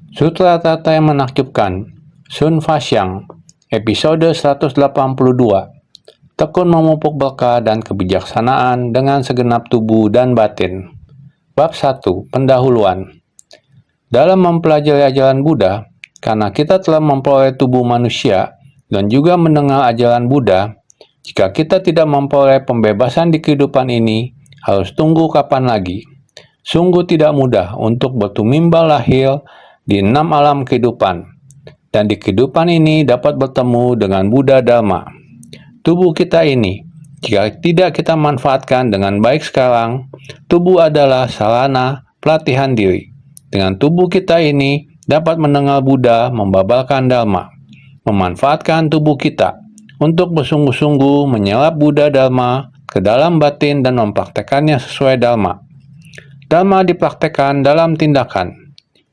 Sutra Tata yang Menakjubkan, Sun Fasyang, episode 182. Tekun memupuk berkah dan kebijaksanaan dengan segenap tubuh dan batin. Bab 1. Pendahuluan. Dalam mempelajari ajaran Buddha, karena kita telah memperoleh tubuh manusia dan juga mendengar ajaran Buddha, jika kita tidak memperoleh pembebasan di kehidupan ini, harus tunggu kapan lagi? Sungguh tidak mudah untuk bertumimbal lahir di 6 alam kehidupan, dan di kehidupan ini dapat bertemu dengan Buddha Dharma. Tubuh kita ini, jika tidak kita manfaatkan dengan baik sekarang, tubuh adalah sarana pelatihan diri. Dengan tubuh kita ini dapat mendengar Buddha membabarkan Dharma, memanfaatkan tubuh kita untuk bersungguh-sungguh menyerap Buddha Dharma ke dalam batin dan mempraktekannya sesuai Dharma. Dharma dipraktekkan dalam tindakan.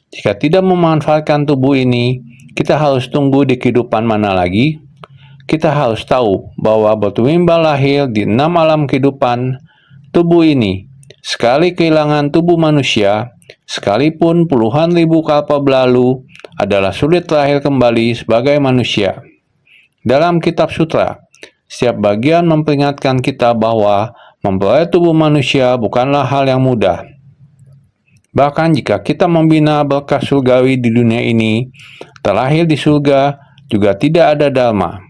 Jika tidak memanfaatkan tubuh ini, kita harus tunggu di kehidupan mana lagi? Kita harus tahu bahwa bertumimbal lahir di 6 alam kehidupan tubuh ini. Sekali kehilangan tubuh manusia, sekalipun puluhan ribu kalpa berlalu, adalah sulit lahir kembali sebagai manusia. Dalam kitab sutra, setiap bagian memperingatkan kita bahwa memperoleh tubuh manusia bukanlah hal yang mudah. Bahkan jika kita membina berkah surgawi di dunia ini, terlahir di surga juga tidak ada dharma.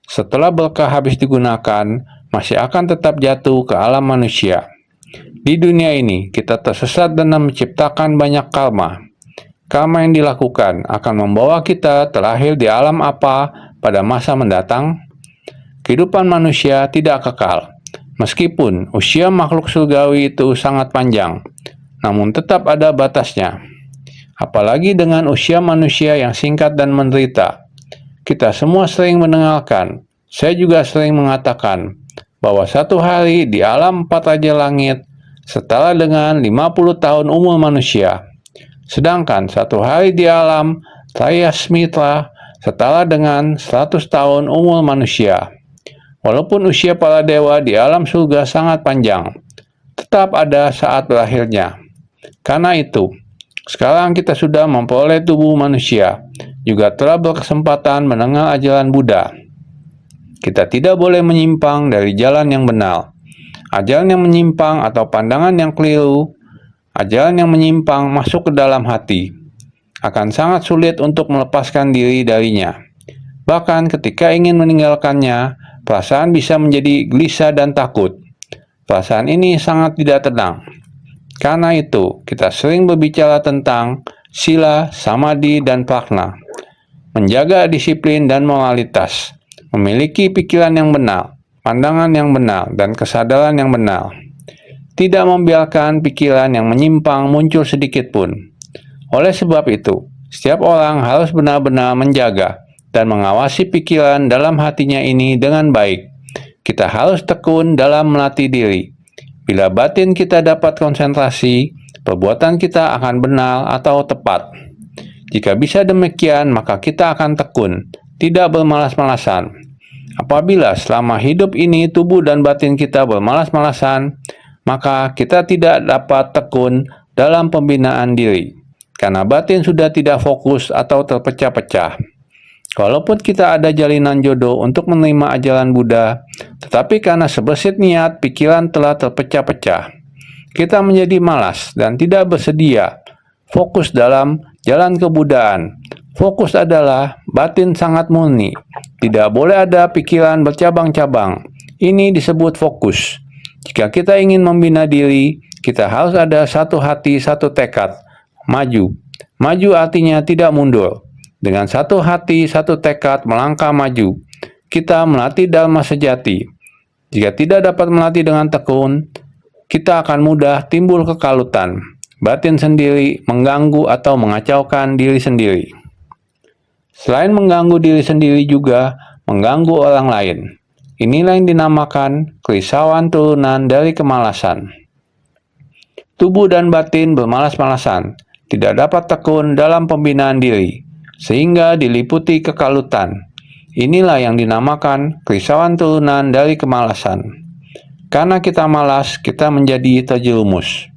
Setelah berkah habis digunakan, masih akan tetap jatuh ke alam manusia. Di dunia ini, kita tersesat dan menciptakan banyak karma. Karma yang dilakukan akan membawa kita terlahir di alam apa pada masa mendatang? Kehidupan manusia tidak kekal. Meskipun usia makhluk surgawi itu sangat panjang, namun tetap ada batasnya. Apalagi dengan usia manusia yang singkat dan menderita. Kita semua sering mendengarkan, saya juga sering mengatakan, bahwa satu hari di alam 4 raja langit setara dengan 50 tahun umur manusia. Sedangkan satu hari di alam Traya Smitra setara dengan 100 tahun umur manusia. Walaupun usia para dewa di alam surga sangat panjang, tetap ada saat berakhirnya. Karena itu, sekarang kita sudah memperoleh tubuh manusia, juga telah berkesempatan mendengar ajaran Buddha. Kita tidak boleh menyimpang dari jalan yang benar. Ajaran yang menyimpang atau pandangan yang keliru, ajaran yang menyimpang masuk ke dalam hati. Akan sangat sulit untuk melepaskan diri darinya. Bahkan ketika ingin meninggalkannya, perasaan bisa menjadi gelisah dan takut. Perasaan ini sangat tidak tenang. Karena itu, kita sering berbicara tentang sila, samadhi, dan prajna. Menjaga disiplin dan moralitas, memiliki pikiran yang benar, pandangan yang benar, dan kesadaran yang benar. Tidak membiarkan pikiran yang menyimpang muncul sedikit pun. Oleh sebab itu, setiap orang harus benar-benar menjaga dan mengawasi pikiran dalam hatinya ini dengan baik. Kita harus tekun dalam melatih diri. Bila batin kita dapat konsentrasi, perbuatan kita akan benar atau tepat. Jika bisa demikian, maka kita akan tekun, tidak bermalas-malasan. Apabila selama hidup ini tubuh dan batin kita bermalas-malasan, maka kita tidak dapat tekun dalam pembinaan diri, karena batin sudah tidak fokus atau terpecah-pecah. Walaupun kita ada jalinan jodoh untuk menerima ajaran Buddha, tetapi karena sebersit niat, pikiran telah terpecah-pecah. Kita menjadi malas dan tidak bersedia fokus dalam jalan kebudaan. Fokus adalah batin sangat murni. Tidak boleh ada pikiran bercabang-cabang. Ini disebut fokus. Jika kita ingin membina diri, kita harus ada satu hati, satu tekad. Maju. Maju artinya tidak mundur. Dengan satu hati, satu tekad melangkah maju, kita melatih dharma sejati. Jika tidak dapat melatih dengan tekun, kita akan mudah timbul kekalutan. Batin sendiri mengganggu atau mengacaukan diri sendiri. Selain mengganggu diri sendiri juga mengganggu orang lain. Inilah yang dinamakan kerisauan turunan dari kemalasan. Tubuh dan batin bermalas-malasan, tidak dapat tekun dalam pembinaan diri, sehingga diliputi kekalutan. Inilah yang dinamakan kerisauan turunan dari kemalasan. Karena kita malas, kita menjadi terjerumus.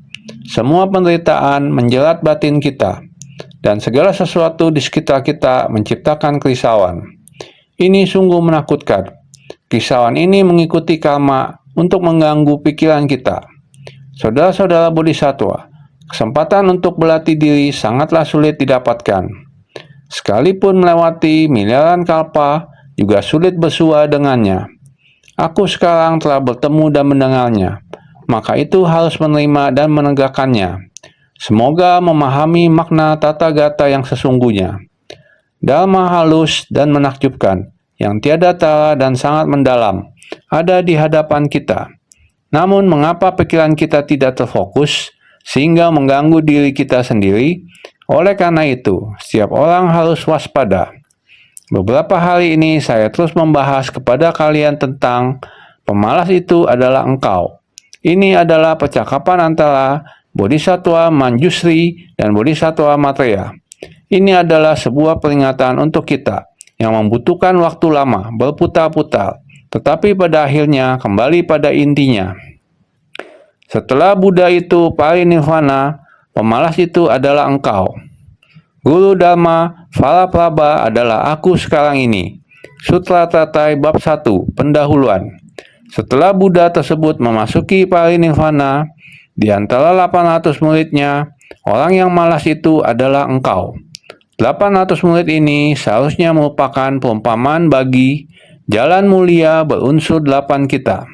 Semua penderitaan menjerat batin kita. dan segala sesuatu di sekitar kita menciptakan kerisauan. Ini sungguh menakutkan. Kerisauan ini mengikuti karma untuk mengganggu pikiran kita. Saudara-saudara bodhisattva, kesempatan untuk berlatih diri sangatlah sulit didapatkan. Sekalipun melewati miliaran kalpa, juga sulit bersua dengannya. Aku sekarang telah bertemu dan mendengarnya, maka itu harus menerima dan menegakkannya. Semoga memahami makna tata gata yang sesungguhnya. Dharma halus dan menakjubkan, yang tiada tara dan sangat mendalam, ada di hadapan kita. Namun mengapa pikiran kita tidak terfokus, sehingga mengganggu diri kita sendiri? Oleh karena itu, setiap orang harus waspada. Beberapa hari ini saya terus membahas kepada kalian tentang pemalas itu adalah engkau. Ini adalah percakapan antara Bodhisattva Manjusri dan Bodhisattva Maitreya. Ini adalah sebuah peringatan untuk kita yang membutuhkan waktu lama berputar-putar, tetapi pada akhirnya kembali pada intinya. Setelah Buddha itu parinirvana, pemalas itu adalah engkau. Guru Dharma Falaprabha adalah aku sekarang ini. Sutra Tatai Bab 1, Pendahuluan. Setelah Buddha tersebut memasuki parinirvana, di antara 800 muridnya, orang yang malas itu adalah engkau. 800 murid ini seharusnya merupakan perumpamaan bagi jalan mulia berunsur 8 kita.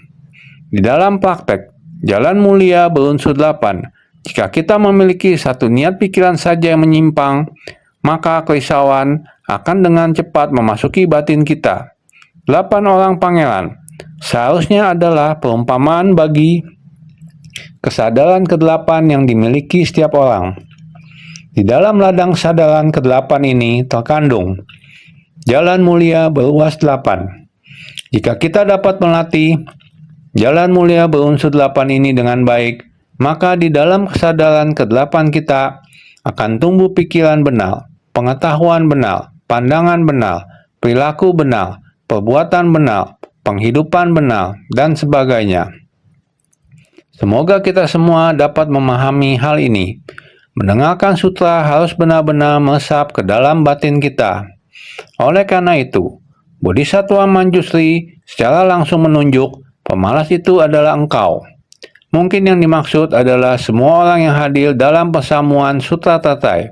Di dalam praktek, jalan mulia berunsur 8. Jika kita memiliki satu niat pikiran saja yang menyimpang, maka kerisauan akan dengan cepat memasuki batin kita. 8 orang pangeran seharusnya adalah perumpamaan bagi kesadaran ke-8 yang dimiliki setiap orang. Di dalam ladang kesadaran ke-8 ini terkandung jalan mulia berluas 8. Jika kita dapat melatih jalan mulia berunsur 8 ini dengan baik, maka di dalam kesadaran ke-8 kita akan tumbuh pikiran benar, pengetahuan benar, pandangan benar, perilaku benar, perbuatan benar, penghidupan benar, dan sebagainya. Semoga kita semua dapat memahami hal ini. Mendengarkan sutra harus benar-benar meresap ke dalam batin kita. Oleh karena itu, Bodhisattva Manjusri secara langsung menunjuk pemalas itu adalah engkau. Mungkin yang dimaksud adalah semua orang yang hadir dalam persamuan Sutra Tatai,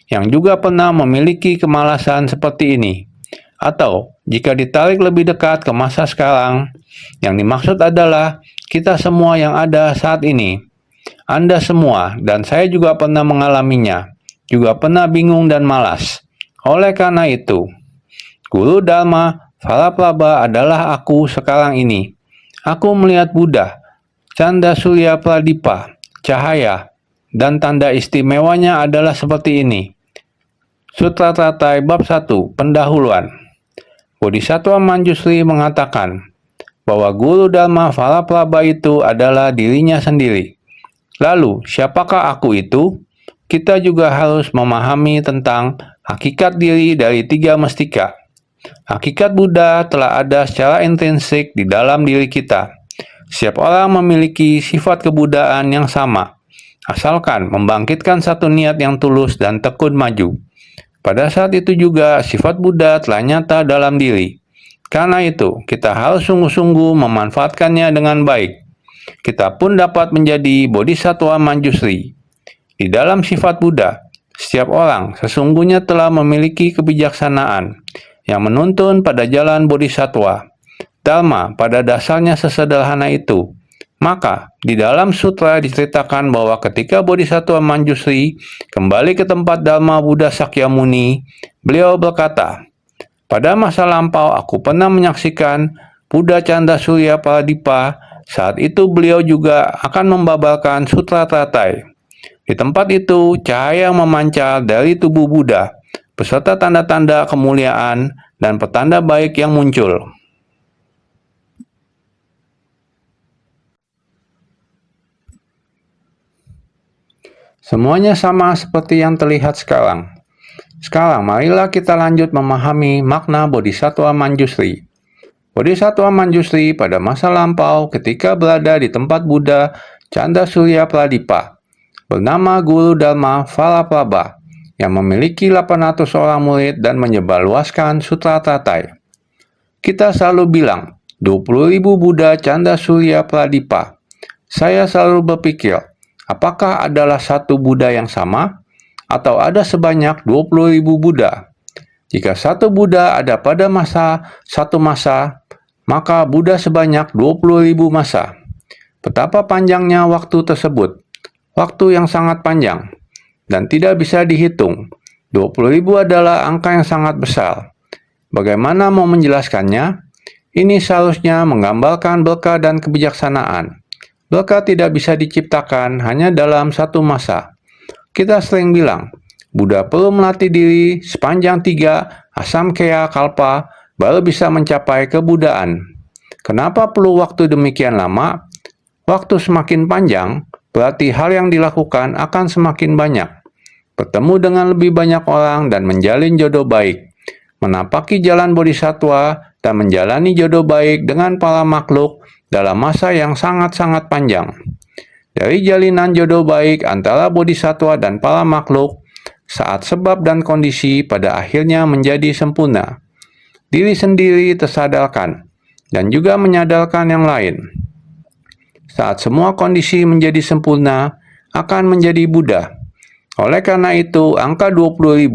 yang juga pernah memiliki kemalasan seperti ini. Atau, jika ditarik lebih dekat ke masa sekarang, yang dimaksud adalah kita semua yang ada saat ini. Anda semua, dan saya juga pernah mengalaminya, juga pernah bingung dan malas. Oleh karena itu, Guru Dharma Falaprabha adalah aku sekarang ini. Aku melihat Buddha, Canda Surya Pradipa, cahaya, dan tanda istimewanya adalah seperti ini. Sutra Tatai Bab 1, Pendahuluan. Bodhisattva Manjusri mengatakan bahwa Guru Dharma Falaprabha itu adalah dirinya sendiri. Lalu, siapakah aku itu? Kita juga harus memahami tentang hakikat diri dari 3 mestika. Hakikat Buddha telah ada secara intrinsik di dalam diri kita. Setiap orang memiliki sifat kebudayaan yang sama, asalkan membangkitkan satu niat yang tulus dan tekun maju. Pada saat itu juga sifat Buddha telah nyata dalam diri. Karena itu, kita harus sungguh-sungguh memanfaatkannya dengan baik. Kita pun dapat menjadi Bodhisattva Manjusri. Di dalam sifat Buddha, setiap orang sesungguhnya telah memiliki kebijaksanaan yang menuntun pada jalan Bodhisattva. Dharma pada dasarnya sesederhana itu. Maka, di dalam sutra diceritakan bahwa ketika Bodhisattva Manjusri kembali ke tempat Dharma Buddha Sakyamuni, beliau berkata, pada masa lampau aku pernah menyaksikan Buddha Canda Surya Pradipa. Saat itu beliau juga akan membabarkan Sutra Tatai. Di tempat itu, cahaya memancar dari tubuh Buddha, beserta tanda-tanda kemuliaan dan petanda baik yang muncul. Semuanya sama seperti yang terlihat sekarang. Sekarang marilah kita lanjut memahami makna Bodhisattva Manjusri. Bodhisattva Manjusri pada masa lampau ketika berada di tempat Buddha Canda Surya Pradipa, bernama Guru Dharma Falaprabha, yang memiliki 800 orang murid dan menyebarluaskan Sutra Tatai. Kita selalu bilang, 20.000 Buddha Canda Surya Pradipa. Saya selalu berpikir, apakah adalah satu Buddha yang sama? Atau ada sebanyak 20.000 Buddha? Jika satu Buddha ada pada satu masa, maka Buddha sebanyak 20.000 masa. Betapa panjangnya waktu tersebut. Waktu yang sangat panjang. Dan tidak bisa dihitung. 20.000 adalah angka yang sangat besar. Bagaimana mau menjelaskannya? Ini seharusnya menggambarkan berkah dan kebijaksanaan. Berkah tidak bisa diciptakan hanya dalam satu masa. Kita sering bilang, Buddha perlu melatih diri sepanjang 3 asamkaya kalpa baru bisa mencapai kebudaan. Kenapa perlu waktu demikian lama? Waktu semakin panjang, berarti hal yang dilakukan akan semakin banyak. Bertemu dengan lebih banyak orang dan menjalin jodoh baik. Menapaki jalan bodhisattva dan menjalani jodoh baik dengan para makhluk dalam masa yang sangat-sangat panjang. Dari jalinan jodoh baik antara bodhisattva dan para makhluk, saat sebab dan kondisi pada akhirnya menjadi sempurna. Diri sendiri tersadarkan, dan juga menyadarkan yang lain. Saat semua kondisi menjadi sempurna, akan menjadi Buddha. Oleh karena itu, angka 20.000,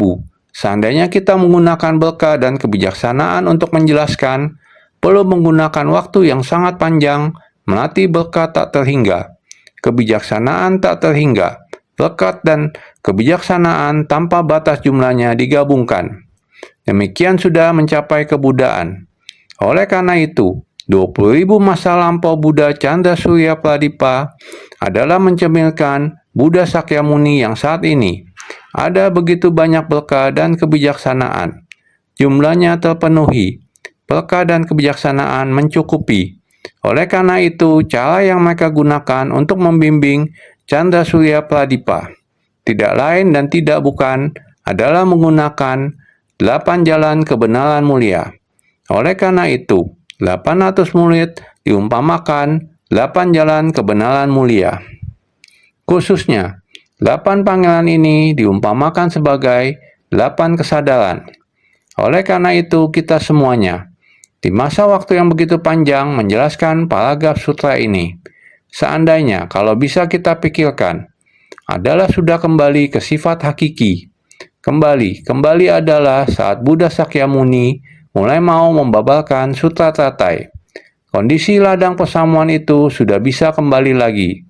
seandainya kita menggunakan berkah dan kebijaksanaan untuk menjelaskan, perlu menggunakan waktu yang sangat panjang, melatih berkah tak terhingga, kebijaksanaan tak terhingga, berkat dan kebijaksanaan tanpa batas jumlahnya digabungkan. Demikian sudah mencapai kebudaan. Oleh karena itu, 20.000 masa lampau Buddha Canda Surya Pradipa adalah mencerminkan Buddha Sakyamuni yang saat ini. Ada begitu banyak berkah dan kebijaksanaan. Jumlahnya terpenuhi. Berkah dan kebijaksanaan mencukupi. Oleh karena itu, cara yang mereka gunakan untuk membimbing Canda Surya Pradipa tidak lain dan tidak bukan adalah menggunakan 8 jalan kebenaran mulia. Oleh karena itu, 800 murid diumpamakan 8 jalan kebenaran mulia. Khususnya, 8 panggilan ini diumpamakan sebagai 8 kesadaran. Oleh karena itu, kita semuanya, di masa waktu yang begitu panjang menjelaskan paragraf sutra ini, seandainya kalau bisa kita pikirkan, adalah sudah kembali ke sifat hakiki. Kembali adalah saat Buddha Sakyamuni mulai mau membabalkan Sutra Tatai. Kondisi ladang persamuan itu sudah bisa kembali lagi.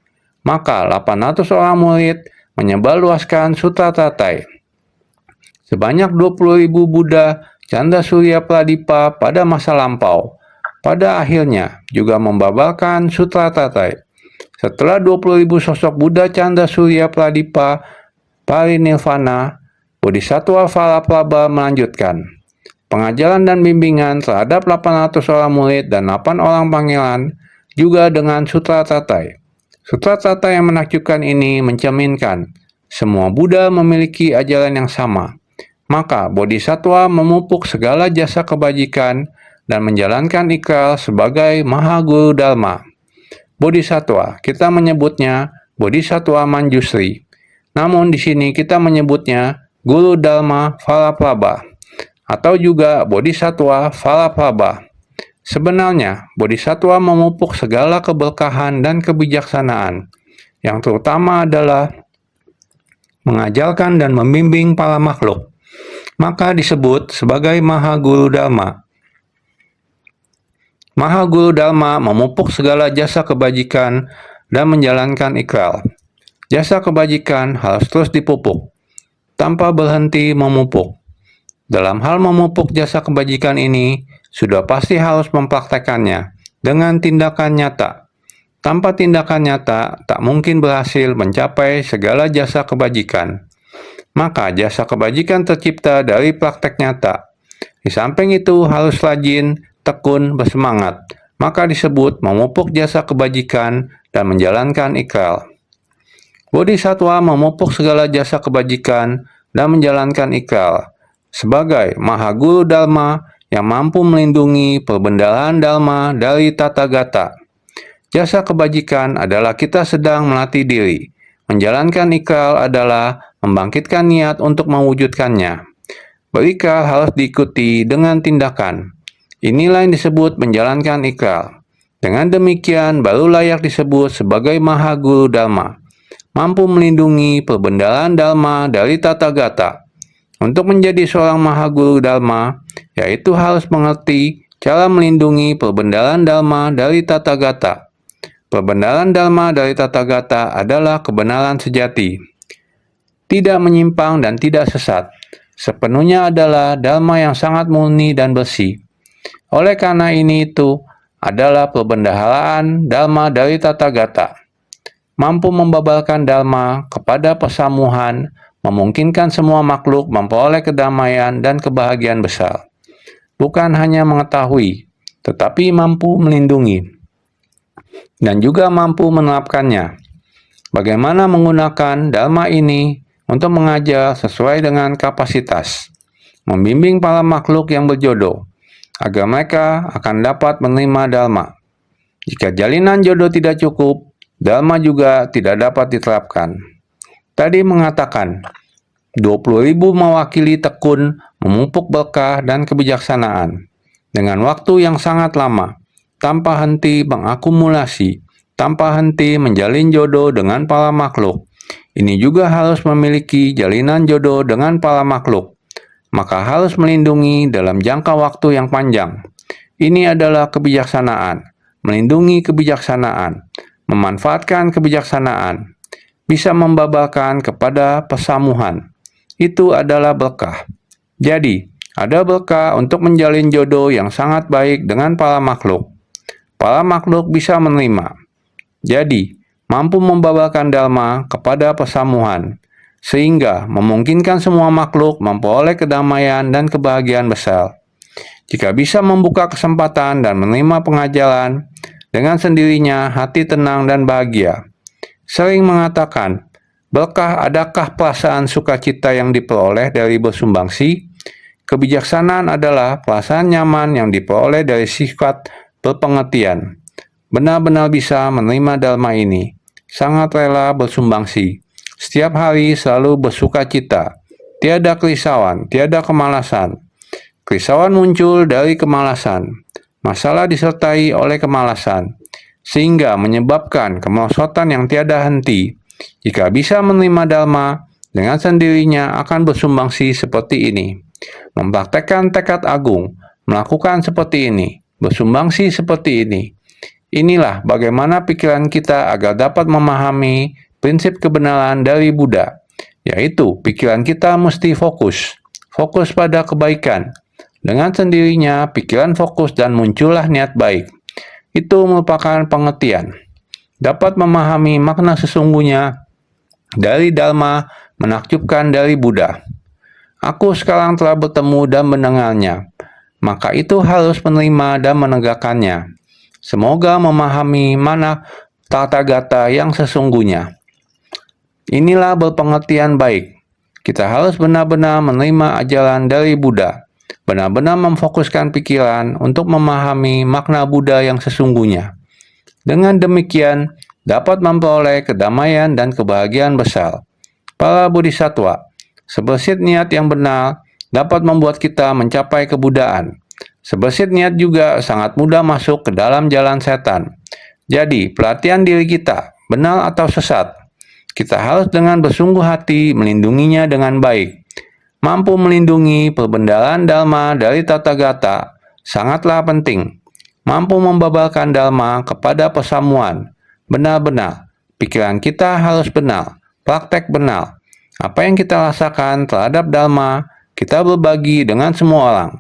Maka 800 orang murid menyebarluaskan Sutra Tatai. Sebanyak 20.000 Buddha Canda Surya Pradipa pada masa lampau, pada akhirnya juga membabalkan Sutra Tatai. Setelah 20.000 sosok Buddha Canda Surya Pradipa parinirvana, Bodhisattva Valaprabha melanjutkan pengajaran dan bimbingan terhadap 800 orang murid dan 8 orang panggilan juga dengan Sutra Tatai. Sutra Tatai yang menakjubkan ini mencerminkan semua Buddha memiliki ajaran yang sama. Maka Bodhisattva memupuk segala jasa kebajikan dan menjalankan ikrar sebagai Mahaguru Dharma. Bodhisattva, kita menyebutnya Bodhisattva Manjusri. Namun di sini kita menyebutnya Guru Dharma Valaprabha atau juga Bodhisattva Valaprabha. Sebenarnya, Bodhisattva memupuk segala keberkahan dan kebijaksanaan, yang terutama adalah mengajarkan dan membimbing para makhluk. Maka disebut sebagai Mahaguru Dharma. Mahaguru Dharma memupuk segala jasa kebajikan dan menjalankan ikrar. Jasa kebajikan harus terus dipupuk, tanpa berhenti memupuk. Dalam hal memupuk jasa kebajikan ini, sudah pasti harus mempraktekannya dengan tindakan nyata. Tanpa tindakan nyata, tak mungkin berhasil mencapai segala jasa kebajikan. Maka jasa kebajikan tercipta dari praktek nyata. Di samping itu harus rajin, tekun, bersemangat. Maka disebut memupuk jasa kebajikan dan menjalankan ikrar. Bodhisattva memupuk segala jasa kebajikan dan menjalankan ikrar sebagai Mahaguru Dharma yang mampu melindungi perbendaharaan Dharma dari Tathagata. Jasa kebajikan adalah kita sedang melatih diri. Menjalankan ikrar adalah membangkitkan niat untuk mewujudkannya. Berikrar harus diikuti dengan tindakan. Inilah yang disebut menjalankan ikrar. Dengan demikian, baru layak disebut sebagai Mahaguru Dharma, mampu melindungi perbendaharaan Dharma dari tata gata. Untuk menjadi seorang Mahaguru Dharma, yaitu harus mengerti cara melindungi perbendaharaan Dharma dari tata gata. Perbendaharaan Dharma dari tata gata adalah kebenaran sejati, tidak menyimpang dan tidak sesat. Sepenuhnya adalah Dharma yang sangat murni dan bersih. Oleh karena itu adalah perbendaharaan Dharma dari tata gata. Mampu membabarkan Dharma kepada pesamuhan, memungkinkan semua makhluk memperoleh kedamaian dan kebahagiaan besar. Bukan hanya mengetahui, tetapi mampu melindungi, dan juga mampu menerapkannya. Bagaimana menggunakan Dharma ini untuk mengajar sesuai dengan kapasitas, membimbing para makhluk yang berjodoh, agar mereka akan dapat menerima Dharma. Jika jalinan jodoh tidak cukup, Dharma juga tidak dapat diterapkan. Tadi mengatakan, 20.000 mewakili tekun, memupuk berkah dan kebijaksanaan. Dengan waktu yang sangat lama, tanpa henti mengakumulasi, tanpa henti menjalin jodoh dengan para makhluk. Ini juga harus memiliki jalinan jodoh dengan para makhluk, maka harus melindungi dalam jangka waktu yang panjang. Ini adalah kebijaksanaan, melindungi kebijaksanaan, memanfaatkan kebijaksanaan, bisa membabarkan kepada pesamuhan. Itu adalah berkah. Jadi, ada berkah untuk menjalin jodoh yang sangat baik dengan para makhluk. Para makhluk bisa menerima. Jadi, mampu membabarkan Dharma kepada pesamuhan, sehingga memungkinkan semua makhluk memperoleh kedamaian dan kebahagiaan besar. Jika bisa membuka kesempatan dan menerima pengajaran, dengan sendirinya hati tenang dan bahagia. Sering mengatakan, berkah adakah perasaan sukacita yang diperoleh dari bersumbangsi? Kebijaksanaan adalah perasaan nyaman yang diperoleh dari sifat berpengertian. Benar-benar bisa menerima Dharma ini, sangat rela bersumbangsi, setiap hari selalu bersuka cita, tiada kerisauan, tiada kemalasan. Kerisauan muncul dari kemalasan, masalah disertai oleh kemalasan, sehingga menyebabkan kemerosotan yang tiada henti. Jika bisa menerima Dharma, dengan sendirinya akan bersumbangsi seperti ini, mempraktekkan tekad agung, melakukan seperti ini, bersumbangsi seperti ini. Inilah bagaimana pikiran kita agar dapat memahami prinsip kebenaran dari Buddha, yaitu pikiran kita mesti fokus pada kebaikan. Dengan sendirinya pikiran fokus dan muncullah niat baik. Itu merupakan pengertian. Dapat memahami makna sesungguhnya dari Dharma menakjubkan dari Buddha. Aku sekarang telah bertemu dan mendengarnya, maka itu harus menerima dan menegakkannya. Semoga memahami mana tata gata yang sesungguhnya. Inilah berpengertian baik. Kita harus benar-benar menerima ajaran dari Buddha, benar-benar memfokuskan pikiran untuk memahami makna Buddha yang sesungguhnya. Dengan demikian, dapat memperoleh kedamaian dan kebahagiaan besar. Para bodhisattva, sebersih niat yang benar dapat membuat kita mencapai kebuddhaan. Sebersih niat juga sangat mudah masuk ke dalam jalan setan. Jadi, pelatihan diri kita, benar atau sesat, kita harus dengan bersungguh hati melindunginya dengan baik. Mampu melindungi perbendaharaan Dharma dari tata gata sangatlah penting. Mampu membabarkan Dharma kepada pesamuan. Benar-benar, pikiran kita harus benar, praktek benar. Apa yang kita rasakan terhadap Dharma, kita berbagi dengan semua orang.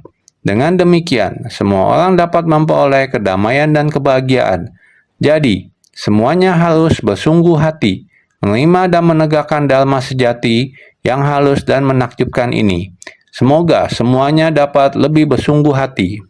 Dengan demikian, semua orang dapat memperoleh kedamaian dan kebahagiaan. Jadi, semuanya harus bersungguh hati, menerima dan menegakkan Dharma sejati yang halus dan menakjubkan ini. Semoga semuanya dapat lebih bersungguh hati.